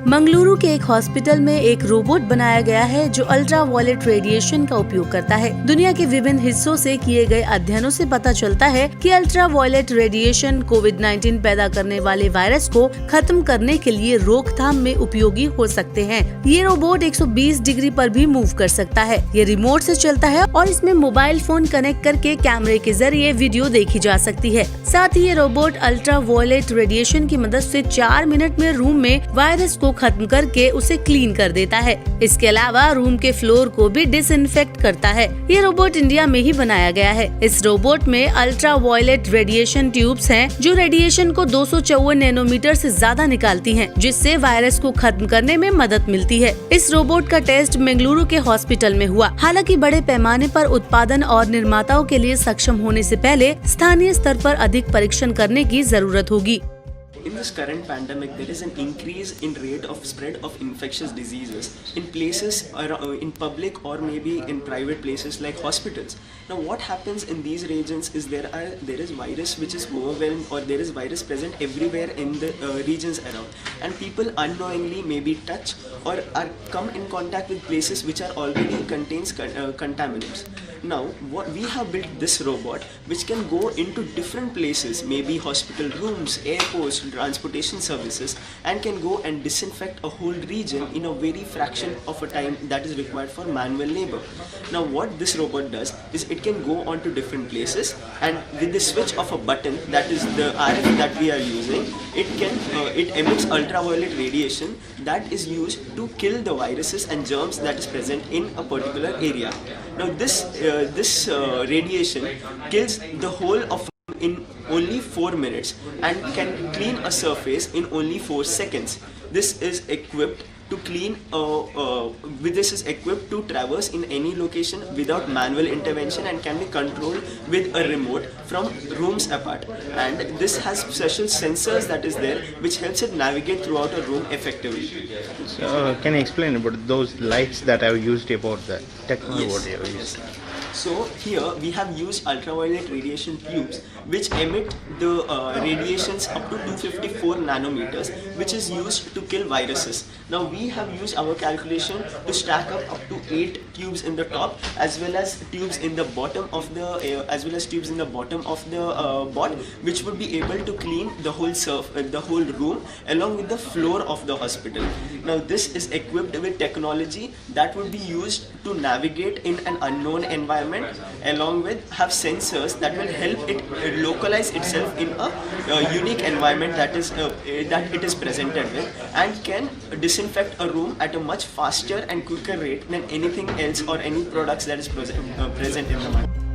मंगलुरु के एक हॉस्पिटल में एक रोबोट बनाया गया है जो अल्ट्रा वायलेट रेडिएशन का उपयोग करता है। दुनिया के विभिन्न हिस्सों से किए गए अध्ययनों से पता चलता है कि अल्ट्रा वायलेट रेडिएशन कोविड-19 पैदा करने वाले वायरस को खत्म करने के लिए रोकथाम में उपयोगी हो सकते हैं। ये रोबोट 120 डिग्री पर भी मूव कर सकता है। ये रिमोट से चलता है और इसमें मोबाइल फोन कनेक्ट करके कैमरे के जरिए वीडियो देखी जा सकती है। साथ ही ये रोबोट अल्ट्रा वायलेट रेडिएशन की मदद से 4 मिनट में रूम में वायरस को खत्म करके उसे क्लीन कर देता है। इसके अलावा रूम के फ्लोर को भी डिसइंफेक्ट करता है। ये रोबोट इंडिया में ही बनाया गया है। इस रोबोट में अल्ट्रा वायलेट रेडिएशन ट्यूब्स हैं, जो रेडिएशन को 254 नैनोमीटर से ज्यादा निकालती हैं, जिससे वायरस को खत्म करने में मदद मिलती है। इस रोबोट का टेस्ट बेंगलुरु के हॉस्पिटल में हुआ। हालांकि बड़े पैमाने पर उत्पादन और निर्माताओं के लिए सक्षम होने से पहले स्थानीय स्तर पर अधिक परीक्षण करने की जरूरत होगी। In this current pandemic, there is an increase in rate of spread of infectious diseases in places in public or maybe in private places like hospitals. Now, what happens in these regions is there is virus which is overwhelmed, or there is virus present everywhere in the regions around, and people unknowingly maybe touch or are come in contact with places which are already contains contaminants. Now, what we have built this robot which can go into different places, maybe hospital rooms, airports, transportation services, and can go and disinfect a whole region in a very fraction of a time that is required for manual labor. Now, what this robot does is it can go onto different places, and with the switch of a button, that is the RF that we are using, it emits ultraviolet radiation that is used to kill the viruses and germs that is present in a particular area. Now, this radiation kills the whole of in only 4 minutes and can clean a surface in only 4 seconds. This is equipped to this is equipped to traverse in any location without manual intervention and can be controlled with a remote from rooms apart. And this has special sensors that is there which helps it navigate throughout a room effectively. So, can you explain about those lights that I have used about the technology? Yes. What you have used? So here we have used ultraviolet radiation tubes which emit the radiations up to 254 nanometers, which is used to kill viruses. Now we have used our calculation to stack up to 8 tubes in the top as well as tubes in the bottom of the bot, which would be able to clean the whole room along with the floor of the hospital. Now this is equipped with technology that would be used to navigate in an unknown environment, along with have sensors that will help it localize itself in a unique environment that it is presented with, and can disinfect a room at a much faster and quicker rate than anything else or any products that is present in the market.